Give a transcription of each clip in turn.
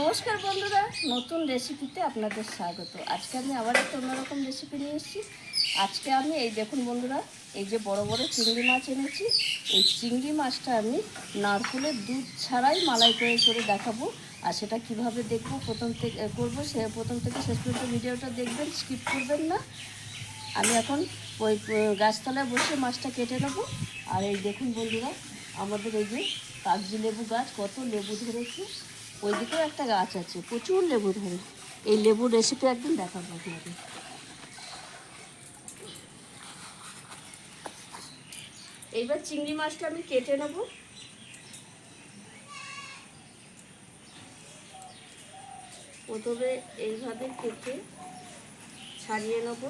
নমস্কার বন্ধুরা, নতুন রেসিপিতে আপনাদের স্বাগত। আজকে আমি আবার একটা অন্যরকম রেসিপি নিয়ে এসেছি। আজকে আমি এই দেখুন বন্ধুরা, এই যে বড় বড় চিংড়ি মাছ এনেছি। এই চিংড়ি মাছটা আমি নারকেলের দুধ ছাড়াই মালাই করে দেখাবো। আর সেটা কিভাবে দেখবো প্রথম থেকে শেষ পর্যন্ত ভিডিওটা দেখবেন, স্কিপ করবেন না। আমি এখন ওই গাছতলায় বসে মাছটা কেটে নেবো। আর এই দেখুন বন্ধুরা, আমাদের এই যে কাগজি লেবু গাছ, কত লেবু ধরেছে। ওইদিকেও একটা গাছ আছে, প্রচুর লেবু ধরে। এই লেবুর রেসিপি একদিন দেখাবো আপনাদের। এইবার চিংড়ি মাছটা আমি কেটে নেব। প্রথমে এইভাবে কেটে ছাড়িয়ে নেব।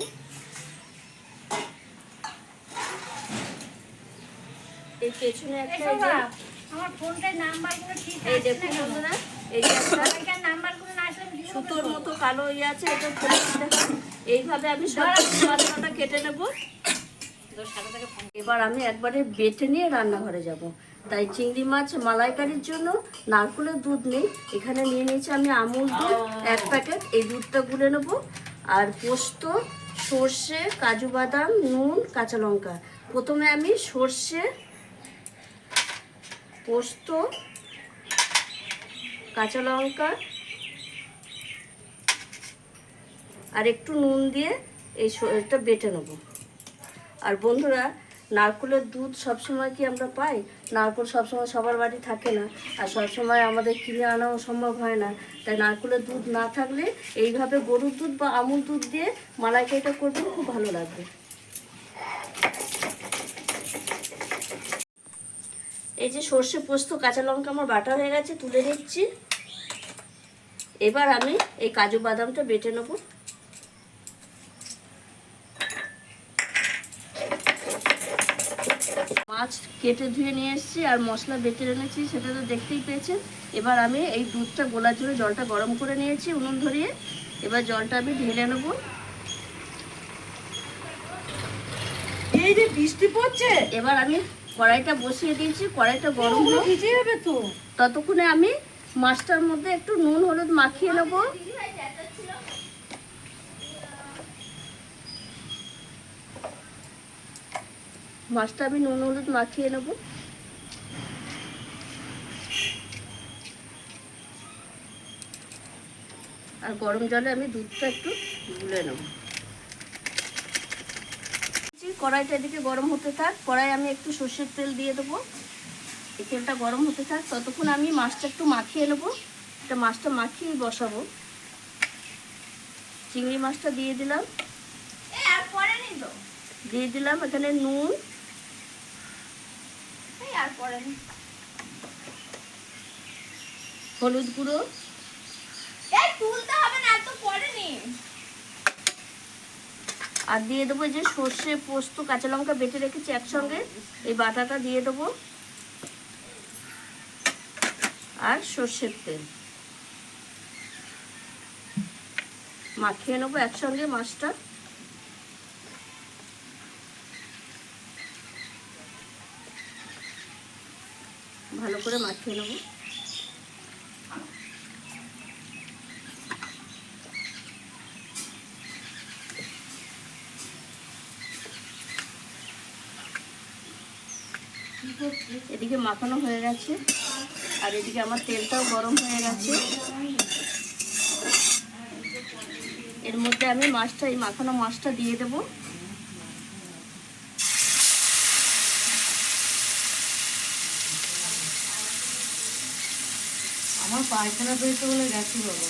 এই পেছনে একটা আমার ফোনটার নাম্বারগুলো ঠিক আছে। এই দেখুন বন্ধুরা, এই যে একটা নাম্বারগুলো না আসলে সুতোর মতো কালো ইয়ে আছে, এটা ফেলে দিতে হয়। এইভাবে আমি সব মাছটা কেটে নেব। এবার আমি একবারে বেটে নিয়ে রান্নাঘরে যাব। তাই চিংড়ি মাছ মালাইকারির জন্য নারকেলের দুধ নেই, এখানে নিয়ে নিয়েছি আমি আমুল দুধ 1 প্যাকেট। এই দুধটা গুলে নেব। আর পোস্ত, সর্ষে, কাজু বাদাম, নুন, কাঁচা লঙ্কা। প্রথমে আমি সর্ষে, পোস্ত, কাঁচা লঙ্কা আর একটু নুন দিয়ে এটা বেটে নেব। আর বন্ধুরা, নারকেলের দুধ সবসময় কি আমরা পাই? নারকেল সবসময় সবার বাড়ি থাকে না, আর সবসময় আমাদের কিনে আনাও সম্ভব হয় না। তাই নারকেলের দুধ না থাকলে এইভাবে গরুর দুধ বা আমুল দুধ দিয়ে মালাইকারিটা করবেন, খুব ভালো লাগবে। এই যে সর্ষে, পোস্ত, কাঁচা লঙ্কা আমার বাটা হয়ে গেছে, তুলে নিচ্ছি। এবার আমি এই কাজু বাদামটা বেটে নেব। মাছ কেটে ধুয়ে নিয়ে এসেছি আর মশলা বেটে এনেছি, সেটা তো দেখতেই পেয়েছেন। এবার আমি এই দুধটা গোলার জন্য জলটা গরম করে নিয়েছি উনুন ধরিয়ে। এবার জলটা আমি ঢেলে নেব। এই যে বৃষ্টি পড়ছে, এবার আমি কড়াইটা বসিয়ে দিয়েছি, কড়াইটা গরম হয়ে ভিজে যাবে তো। ততক্ষণে আমি মাছটার মধ্যে একটু নুন হলুদ মাখিয়ে নেব। মাছটা আমি নুন হলুদ মাখিয়ে নেব। আর গরম জলে আমি দুধটা একটু গুলে নেব। কড়াইটা এদিকে গরম হতে থাক। কড়াই আমি একটু সর্ষের তেল দিয়ে দেবো। এই তেলটা গরম হতে থাক, ততক্ষণ আমি মাছটা একটু মাখিয়ে নেব। এটা মাছটা মাখিয়ে বসাবো। চিংড়ি মাছটা দিয়ে দিলাম। দিয়ে দিলাম এখানে নুন, হলুদ গুঁড়ো, আর দিয়ে দেবো যে সর্ষে, পোস্ত, কাঁচা লঙ্কা বেটে রেখেছি একসঙ্গে, এই বাটাটা দিয়ে দেবো। আর সর্ষের তেল মাখিয়ে নেবো একসঙ্গে মাছটা। ভালো করে মাখিয়ে নেবো। এদিকে মাখানো হয়ে গেছে, আর এদিকে আমার তেলটাও গরম হয়ে গেছে। এর মধ্যে আমি মাছটা, এই মাখানো মাছটা দিয়ে দেব। আমার পায়খানা পেয়েছে বলে গেছি বাবা,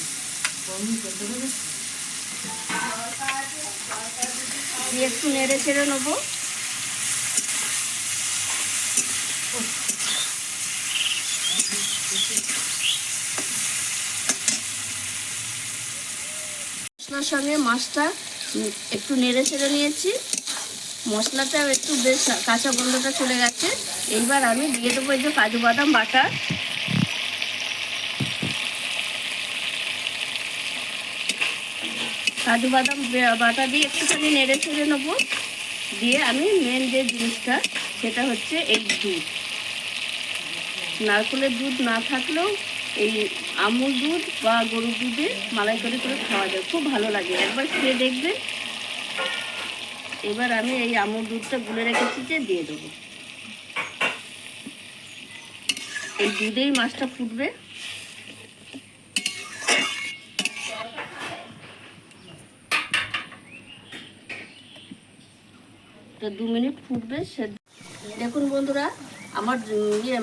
বমি করতে হবে। দিয়ে একটু নেড়ে ছেড়ে নেবো। মশলার সঙ্গে মাছটা একটু নেড়ে ছেড়ে নিয়েছি। মশলাটা একটু বেশ কাঁচা গন্ধটা চলে গেছে। এইবার আমি দিয়ে দেবো এই যে কাজু বাদাম বাটা। কাজু বাদাম বাটা দিয়ে একটুখানি নেড়ে ছেড়ে নেবো। দিয়ে আমি মেন যে জিনিসটা, সেটা হচ্ছে এই দুধ। নারকেলের দুধ না থাকলেও এই আমুল দুধ বা গরুর দুধে মালাইকারি করে খাওয়া যায়, খুব ভালো লাগে, একবার খেয়ে দেখবেন। এবার আমি এই আমুল দুধটা গুলে রেখেছি যে দিয়ে দেবো। এই দুধেই মাছটা ফুটবে। তো 2 মিনিট ফুটবে সে। দেখুন বন্ধুরা, আমার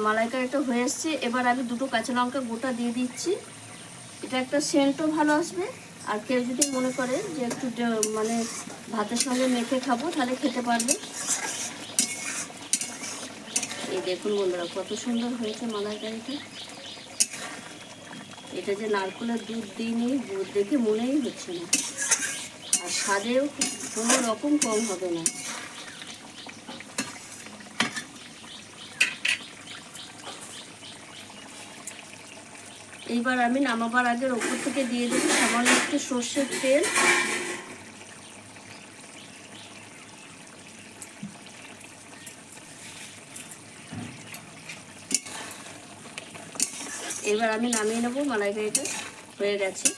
মালাইকারিটা হয়ে এসছে। এবার আমি 2টো কাঁচা লঙ্কা গোটা দিয়ে দিচ্ছি। এটা একটা সেন্টও ভালো আসবে। আর কেউ যদি মনে করে যে একটু মানে ভাতের সঙ্গে মেখে খাবো, তাহলে খেতে পারবে। এই দেখুন বন্ধুরা, কত সুন্দর হয়েছে মালাইকারিটা। এটা যে নারকেলের দুধ দিইনি, দেখে মনেই হচ্ছে না। আর স্বাদেও কোনো রকম কম হবে না। এইবার আমি নামাবার আগের ওপর থেকে দিয়ে দেবো সামান্য একটু সর্ষের তেল। এবার আমি নামিয়ে নেবো, মালাইকারিটা হয়ে গেছে।